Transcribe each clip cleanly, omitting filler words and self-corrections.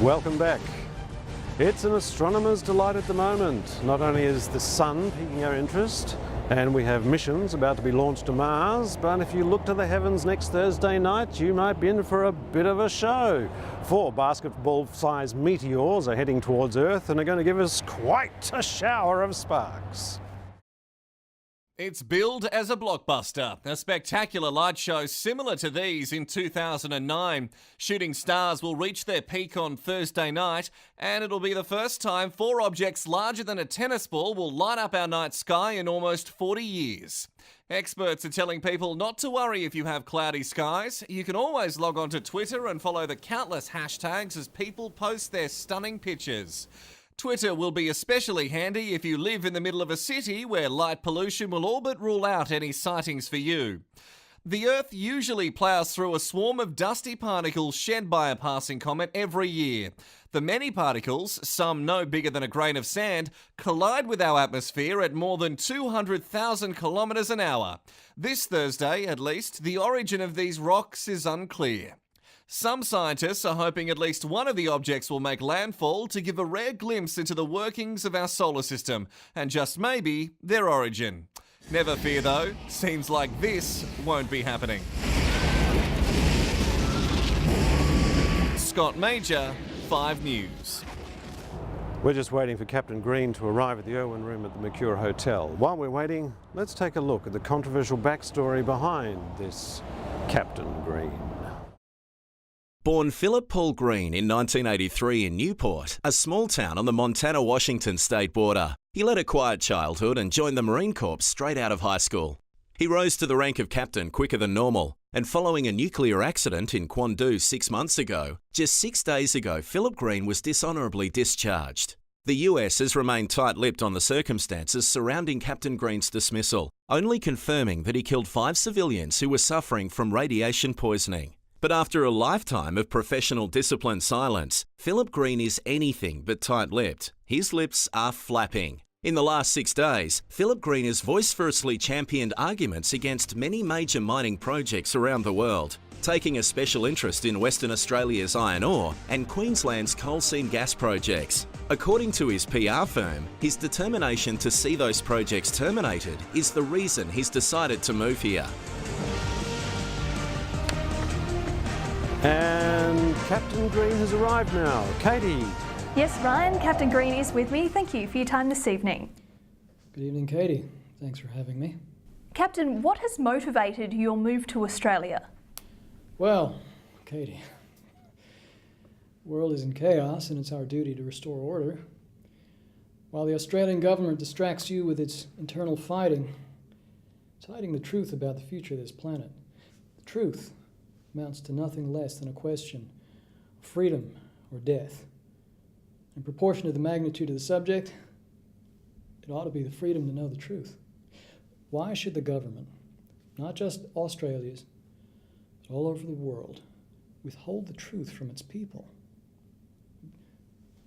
Welcome back. It's an astronomer's delight at the moment. Not only is the sun piquing our interest, and we have missions about to be launched to Mars, but if you look to the heavens next Thursday night, you might be in for a bit of a show. 4 basketball-sized meteors are heading towards Earth and are going to give us quite a shower of sparks. It's billed as a blockbuster, a spectacular light show similar to these in 2009. Shooting stars will reach their peak on Thursday night, and it'll be the first time 4 objects larger than a tennis ball will light up our night sky in almost 40 years. Experts are telling people not to worry if you have cloudy skies. You can always log on to Twitter and follow the countless hashtags as people post their stunning pictures. Twitter will be especially handy if you live in the middle of a city where light pollution will all but rule out any sightings for you. The Earth usually ploughs through a swarm of dusty particles shed by a passing comet every year. The many particles, some no bigger than a grain of sand, collide with our atmosphere at more than 200,000 kilometres an hour. This Thursday, at least, the origin of these rocks is unclear. Some scientists are hoping at least one of the objects will make landfall to give a rare glimpse into the workings of our solar system, and just maybe their origin. Never fear though, seems like this won't be happening. Scott Major, 5 News. We're just waiting for Captain Green to arrive at the Irwin Room at the Mercure Hotel. While we're waiting, let's take a look at the controversial backstory behind this Captain Green. Born Philip Paul Green in 1983 in Newport, a small town on the Montana-Washington state border, he led a quiet childhood and joined the Marine Corps straight out of high school. He rose to the rank of captain quicker than normal, and following a nuclear accident in Kwandu 6 months ago, just 6 days ago, Philip Green was dishonourably discharged. The US has remained tight-lipped on the circumstances surrounding Captain Green's dismissal, only confirming that he killed 5 civilians who were suffering from radiation poisoning. But after a lifetime of professional disciplined silence, Philip Green is anything but tight-lipped. His lips are flapping. In the last 6 days, Philip Green has vociferously championed arguments against many major mining projects around the world, taking a special interest in Western Australia's iron ore and Queensland's coal seam gas projects. According to his PR firm, his determination to see those projects terminated is the reason he's decided to move here. And Captain Green has arrived now. Katie. Yes, Ryan, Captain Green is with me. Thank you for your time this evening. Good evening, Katie. Thanks for having me. Captain, what has motivated your move to Australia? Well, Katie, the world is in chaos and it's our duty to restore order. While the Australian government distracts you with its internal fighting, it's hiding the truth about the future of this planet. The truth amounts to nothing less than a question of freedom or death. In proportion to the magnitude of the subject, it ought to be the freedom to know the truth. Why should the government, not just Australia's, but all over the world, withhold the truth from its people?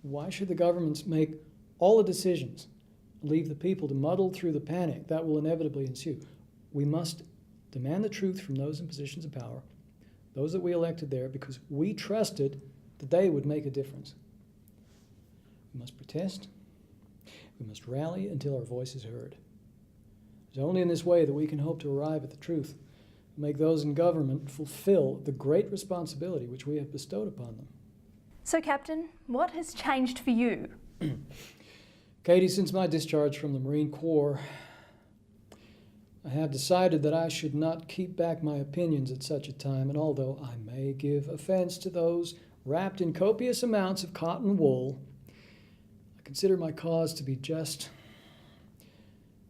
Why should the governments make all the decisions and leave the people to muddle through the panic that will inevitably ensue? We must demand the truth from those in positions of power, those that we elected there, because we trusted that they would make a difference. We must protest. We must rally until our voice is heard. It's only in this way that we can hope to arrive at the truth and make those in government fulfill the great responsibility which we have bestowed upon them. So, Captain, what has changed for you? Katie, since my discharge from the Marine Corps, I have decided that I should not keep back my opinions at such a time, and although I may give offense to those wrapped in copious amounts of cotton wool, I consider my cause to be just,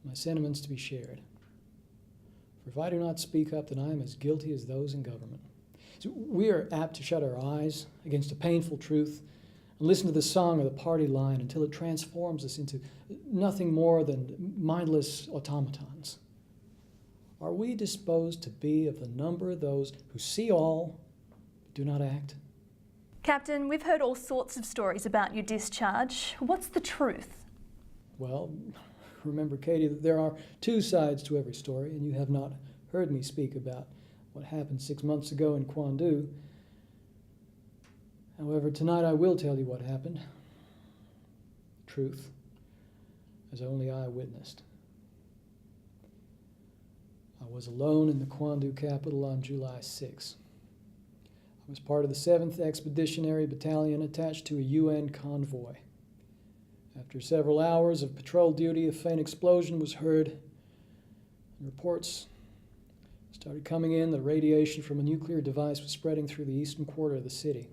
my sentiments to be shared. For if I do not speak up, then I am as guilty as those in government. So we are apt to shut our eyes against a painful truth and listen to the song of the party line until it transforms us into nothing more than mindless automatons. Are we disposed to be of the number of those who see all, but do not act? Captain, we've heard all sorts of stories about your discharge. What's the truth? Well, remember, Katie, that there are 2 sides to every story, and you have not heard me speak about what happened 6 months ago in Kwandu. However, tonight I will tell you what happened. Truth, as only I witnessed. I was alone in the Kwandu capital on July 6. I was part of the 7th Expeditionary Battalion attached to a UN convoy. After several hours of patrol duty, a faint explosion was heard, and reports started coming in that radiation from a nuclear device was spreading through the eastern quarter of the city.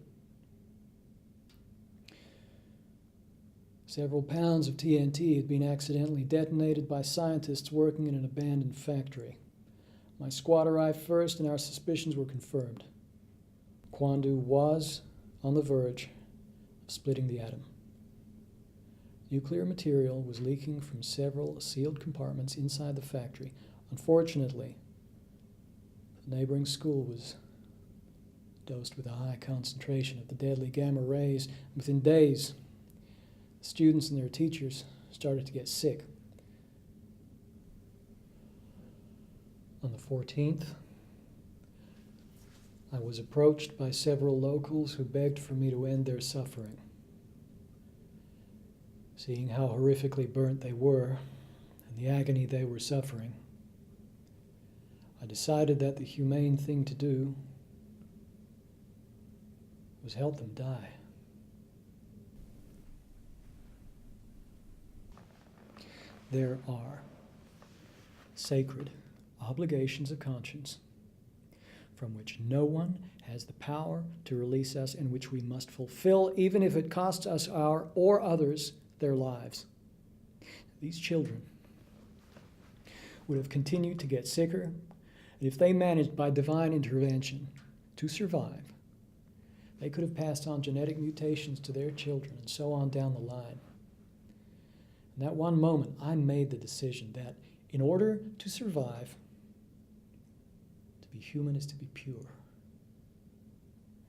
Several pounds of TNT had been accidentally detonated by scientists working in an abandoned factory. My squad arrived first, and our suspicions were confirmed. Kwandu was on the verge of splitting the atom. Nuclear material was leaking from several sealed compartments inside the factory. Unfortunately, the neighboring school was dosed with a high concentration of the deadly gamma rays. Within days, the students and their teachers started to get sick. On the 14th, I was approached by several locals who begged for me to end their suffering. Seeing how horrifically burnt they were and the agony they were suffering, I decided that the humane thing to do was help them die. There are sacred obligations of conscience from which no one has the power to release us and which we must fulfill, even if it costs us our or others their lives. These children would have continued to get sicker, and if they managed by divine intervention to survive, they could have passed on genetic mutations to their children and so on down the line. In that one moment, I made the decision that in order to survive, to be human is to be pure.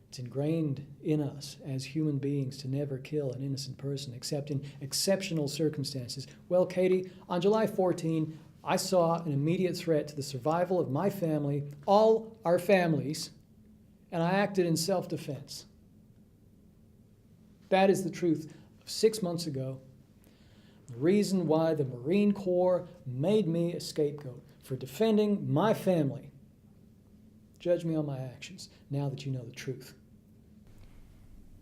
It's ingrained in us as human beings to never kill an innocent person except in exceptional circumstances. Well, Katie, on July 14, I saw an immediate threat to the survival of my family, all our families, and I acted in self-defense. That is the truth of 6 months ago. The reason why the Marine Corps made me a scapegoat for defending my family. Judge me on my actions now that you know the truth.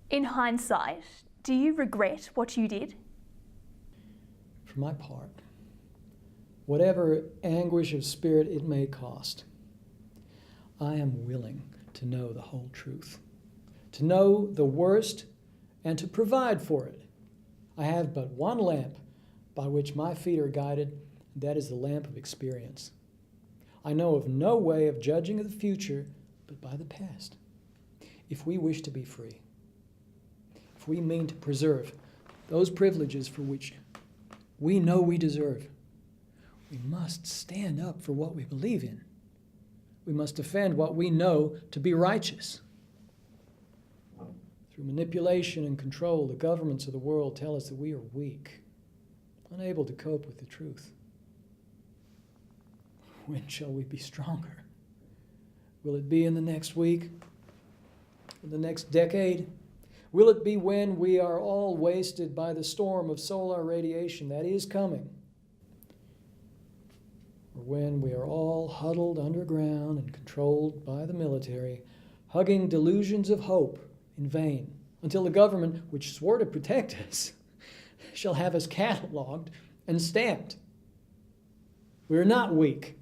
In hindsight, do you regret what you did? For my part, whatever anguish of spirit it may cost, I am willing to know the whole truth, to know the worst and to provide for it. I have but one lamp by which my feet are guided, and that is the lamp of experience. I know of no way of judging the future but by the past. If we wish to be free, if we mean to preserve those privileges for which we know we deserve, we must stand up for what we believe in. We must defend what we know to be righteous. Through manipulation and control, the governments of the world tell us that we are weak, unable to cope with the truth. When shall we be stronger? Will it be in the next week? In the next decade? Will it be when we are all wasted by the storm of solar radiation that is coming? Or when we are all huddled underground and controlled by the military, hugging delusions of hope in vain, until the government, which swore to protect us, shall have us catalogued and stamped? We are not weak.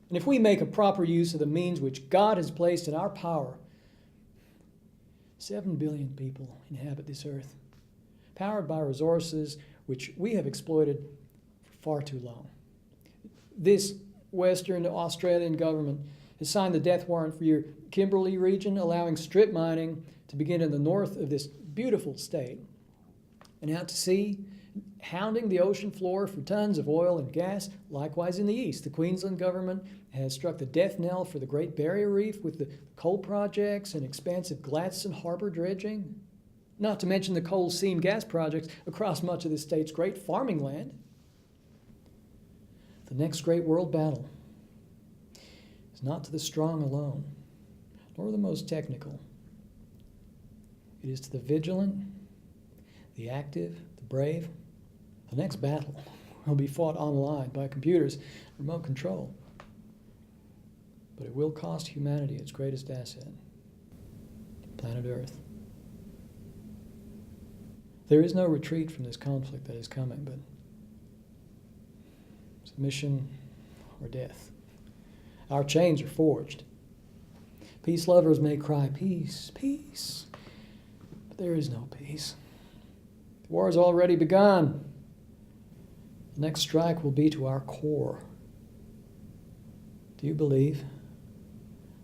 And if we make a proper use of the means which God has placed in our power, 7 billion people inhabit this earth, powered by resources which we have exploited for far too long. This Western Australian government has signed the death warrant for your Kimberley region, allowing strip mining to begin in the north of this beautiful state and out to sea, hounding the ocean floor for tons of oil and gas. Likewise in the east, the Queensland government has struck the death knell for the Great Barrier Reef with the coal projects and expansive Gladstone Harbour dredging, not to mention the coal seam gas projects across much of the state's great farming land. The next great world battle is not to the strong alone, nor the most technical. It is to the vigilant, the active, the brave. The next battle will be fought online by computers, remote control. But it will cost humanity its greatest asset, planet Earth. There is no retreat from this conflict that is coming, but submission or death. Our chains are forged. Peace lovers may cry, peace, peace, but there is no peace. The war has already begun. The next strike will be to our core. Do you believe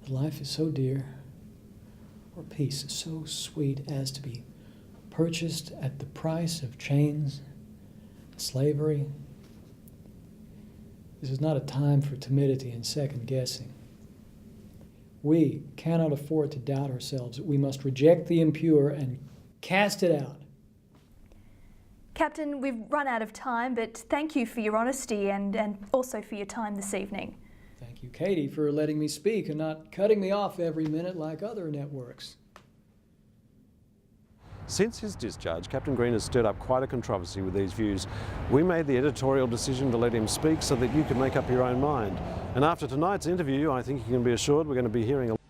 that life is so dear, or peace is so sweet as to be purchased at the price of chains and slavery? This is not a time for timidity and second guessing. We cannot afford to doubt ourselves. We must reject the impure and cast it out. Captain, we've run out of time, but thank you for your honesty and also for your time this evening. Thank you, Katie, for letting me speak and not cutting me off every minute like other networks. Since his discharge, Captain Green has stirred up quite a controversy with these views. We made the editorial decision to let him speak so that you could make up your own mind. And after tonight's interview, I think you can be assured we're going to be hearing a lot.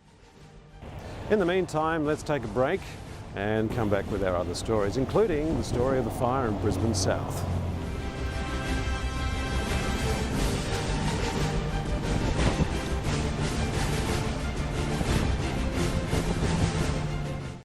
In the meantime, let's take a break and come back with our other stories, including the story of the fire in Brisbane South.